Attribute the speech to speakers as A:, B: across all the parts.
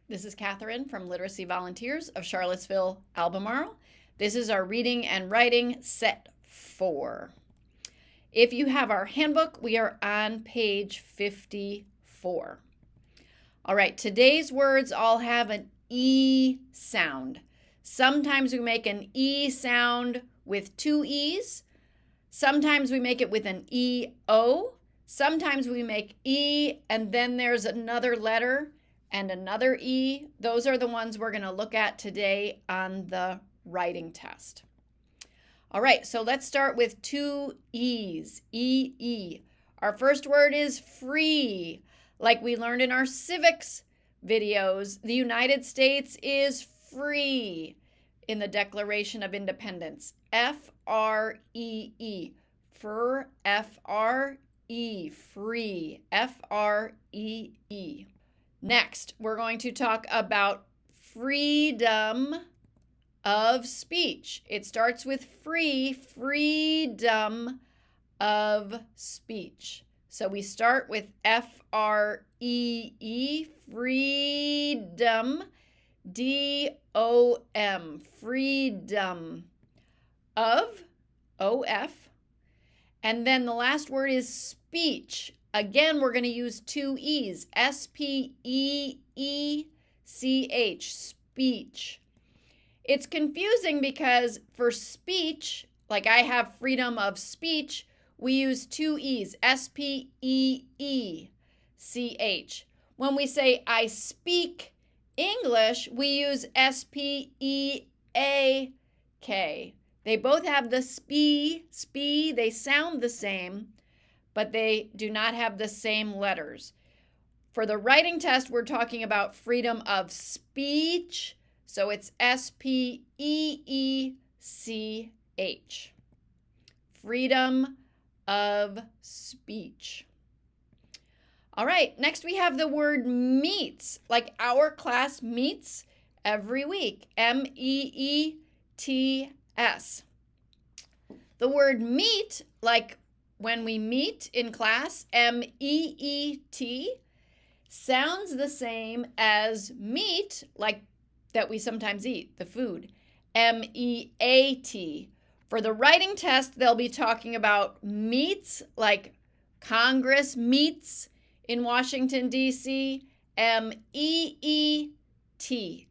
A: This is Catherine from Literacy Volunteers of Charlottesville, Albemarle. This is our reading and writing set 4. If you have our handbook, we are on page 54. All right, today's words all have an E sound. Sometimes we make an E sound with 2 E's. Sometimes we make it with an E-O. Sometimes we make E and then there's another letter and another E. Those are the ones we're going to look at today on the writing test. All right, so let's start with 2 E's, E-E. Our first word is free. Like we learned in our civics videos, the United States is free in the Declaration of Independence. F-R-E-E. F-R-E, free. F-R-E-E. Next, we're going to talk about freedom of speech. It starts with free, freedom of speech. So we start with F-R-E-E, freedom, D-O-M, freedom of, O-F. And then the last word is speech. Again, we're going to use 2 E's, S-P-E-E-C-H, speech. It's confusing because for speech, like I have freedom of speech, we use 2 E's, S-P-E-E-C-H. When we say I speak English, we use S-P-E-A-K. They both have the spee, they sound the same, but they do not have the same letters. For the writing test, we're talking about freedom of speech, so it's S-P-E-E-C-H. Freedom of speech. All right, next we have the word meets, like our class meets every week, M-E-E-T-S. The word meet, like when we meet in class, M-E-E-T, sounds the same as meat, like that we sometimes eat, the food, M-E-A-T. For the writing test, they'll be talking about meets, like Congress meets in Washington, D.C., M-E-E-T.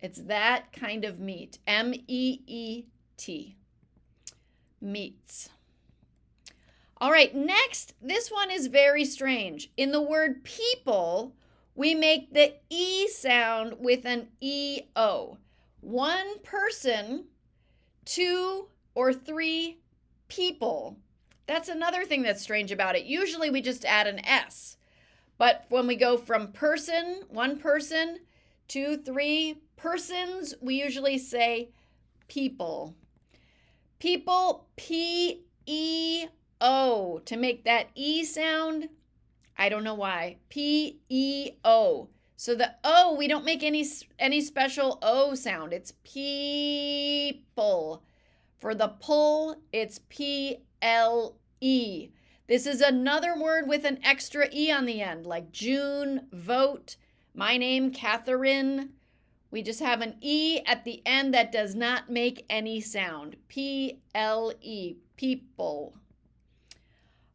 A: It's that kind of meat, M-E-E-T, meets. All right, next, this one is very strange. In the word people, we make the E sound with an E-O. 1 person, 2 or 3 people. That's another thing that's strange about it. Usually we just add an S. But when we go from person, 1 person, 2, 3 persons, we usually say people. People, P-E-O. To make that E sound, I don't know why. P-E-O. So the O, we don't make any special O sound. It's people. For the pull, it's P-L-E. This is another word with an extra E on the end, like June, vote, my name, Catherine. We just have an E at the end that does not make any sound. P-L-E, people.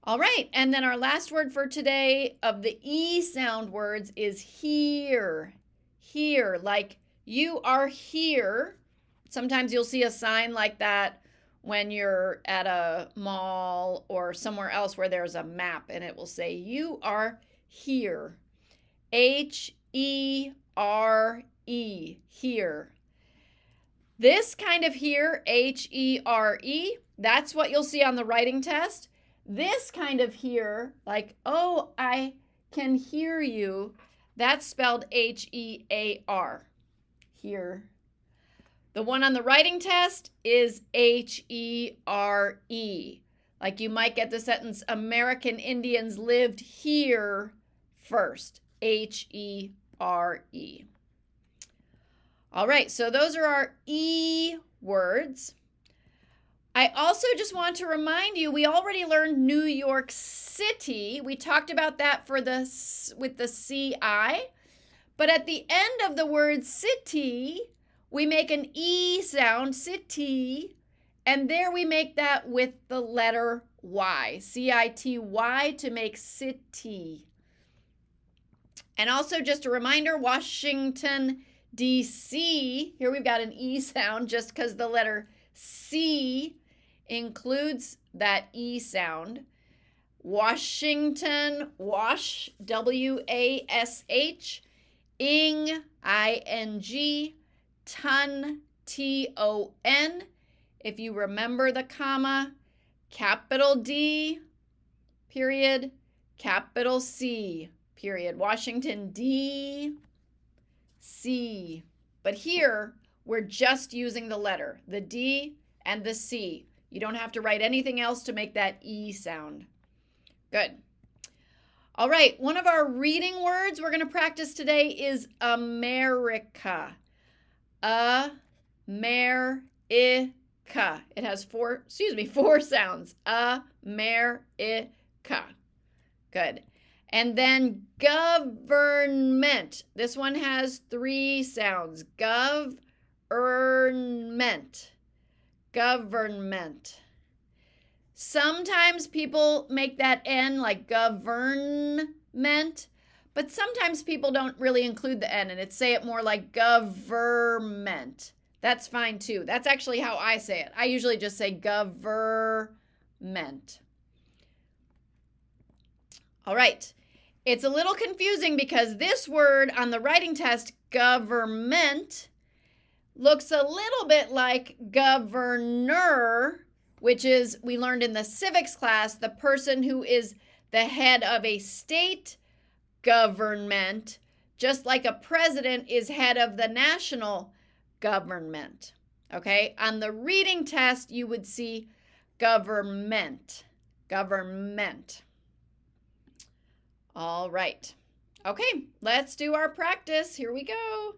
A: All right, and then our last word for today of the E sound words is here. Here, like you are here. Sometimes you'll see a sign like that when you're at a mall or somewhere else where there's a map and it will say, you are here. H-E-R-E, here. This kind of here, H-E-R-E, that's what you'll see on the writing test. This kind of here, like, oh, I can hear you, that's spelled H-E-A-R, here. The one on the writing test is H-E-R-E. Like you might get the sentence, American Indians lived here first, H-E-R-E. All right, so those are our E words. I also just want to remind you, we already learned New York City. We talked about that with the CI. But at the end of the word city, we make an E sound, city, and there we make that with the letter Y, C-I-T-Y, to make city. And also just a reminder, Washington, D.C., here we've got an E sound just because the letter C includes that E sound. Washington, wash, W-A-S-H, ing, I-N-G, ton, T-O-N. If you remember the comma, capital D, period, capital C, period. Washington, D-C. But here, we're just using the letter, the D and the C. You don't have to write anything else to make that E sound. Good. All right, one of our reading words we're going to practice today is America. America. It has four sounds. America. Good. And then government. This one has 3 sounds. Government. Government. Sometimes people make that N like government, but sometimes people don't really include the N and say it more like government. That's fine too. That's actually how I say it. I usually just say government. All right. It's a little confusing because this word on the writing test, government, looks a little bit like governor, which is, we learned in the civics class, the person who is the head of a state government, just like a president is head of the national government. Okay? On the reading test, you would see government. Government. All right. Okay, let's do our practice. Here we go.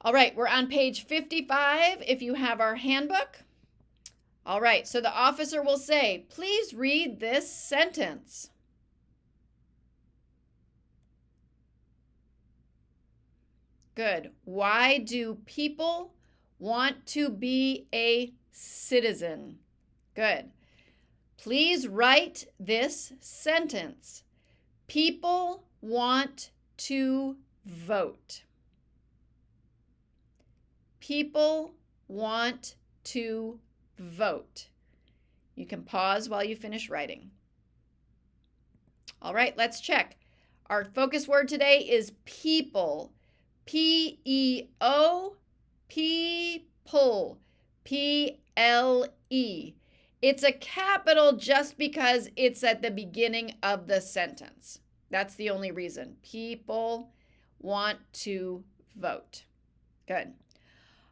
A: All right, we're on page 55 if you have our handbook. All right, so the officer will say, please read this sentence. Good. Why do people want to be a citizen? Good. Please write this sentence. People want to vote. People want to vote. You can pause while you finish writing. All right, let's check. Our focus word today is people. P-E-O, people. P-L-E. It's a capital just because it's at the beginning of the sentence. That's the only reason. People want to vote. Good.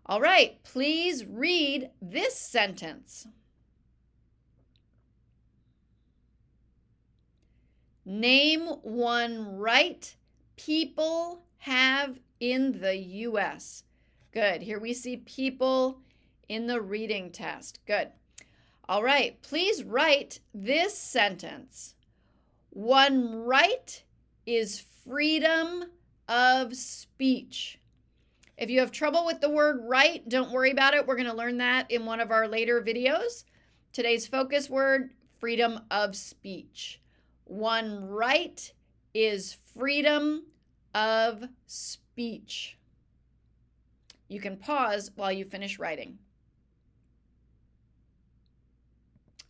A: All right, please read this sentence. Name one right people have in the U.S. Good. Here we see people in the reading test. Good. All right, please write this sentence. One right is freedom of speech. If you have trouble with the word right, don't worry about it. We're going to learn that in one of our later videos. Today's focus word, freedom of speech. One right is freedom of speech. You can pause while you finish writing.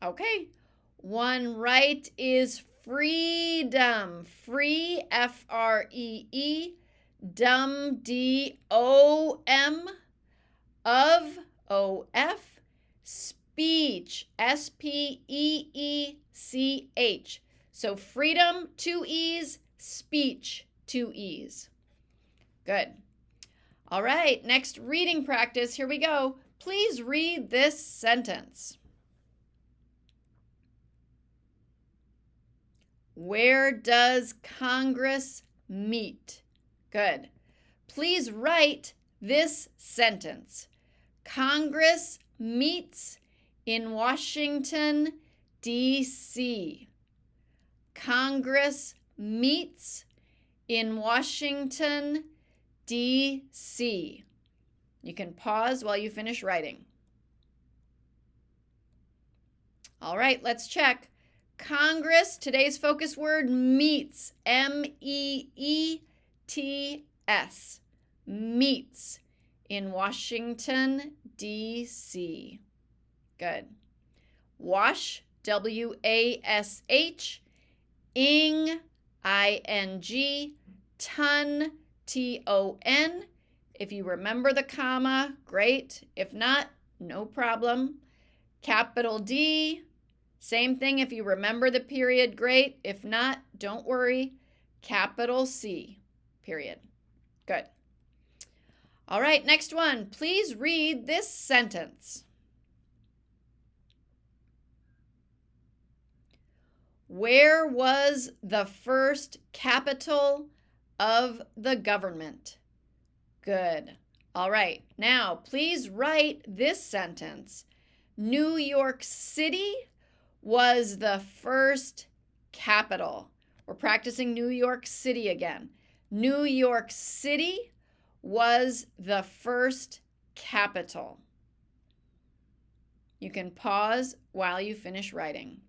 A: Okay, one right is freedom. Free, F-R-E-E, dumb, D-O-M, of, O-F, speech, S-P-E-E-C-H. So freedom, 2 E's, speech, 2 E's. Good. All right, next reading practice. Here we go. Please read this sentence. Where does Congress meet? Good. Please write this sentence. Congress meets in Washington, D.C. Congress meets in Washington, D.C. You can pause while you finish writing. All right, let's check. Congress, today's focus word, meets, M-E-E-T-S, meets in Washington, D.C. Good. Wash, W-A-S-H, ing, I-N-G, ton, T-O-N. If you remember the comma, great. If not, no problem. Capital D, same thing. If you remember the period, great. If not, don't worry. Capital C, period. Good. All right, next one. Please read this sentence. Where was the first capital of the government? Good. All right, now please write this sentence. New York City was the first capital. We're practicing New York City again. New York City was the first capital. You can pause while you finish writing.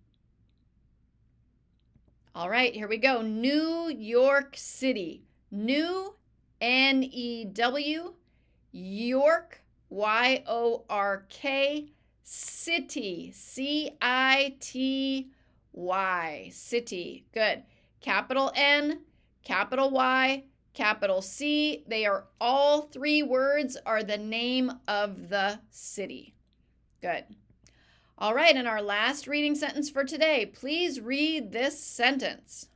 A: All right, here we go. New York City. New, N-E-W, York, Y-O-R-K, city, C-I-T-Y, city. Good. Capital N, capital Y, capital C. They are all three words are the name of the city. Good. All right, and our last reading sentence for today. Please read this sentence.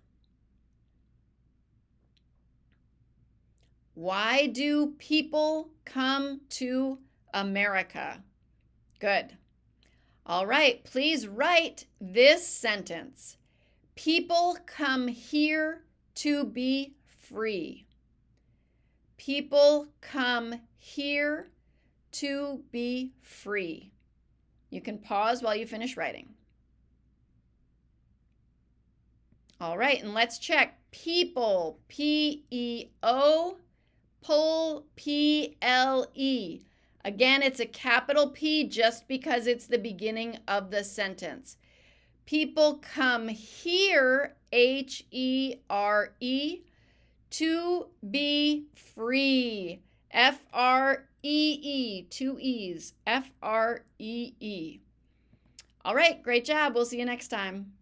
A: Why do people come to America? Good. All right, please write this sentence. People come here to be free. People come here to be free. You can pause while you finish writing. All right, and let's check. People, P-E-O, pull, P-L-E. Again, it's a capital P just because it's the beginning of the sentence. People come here, H-E-R-E, to be free. F-R-E-E, two E's, F-R-E-E. All right, great job. We'll see you next time.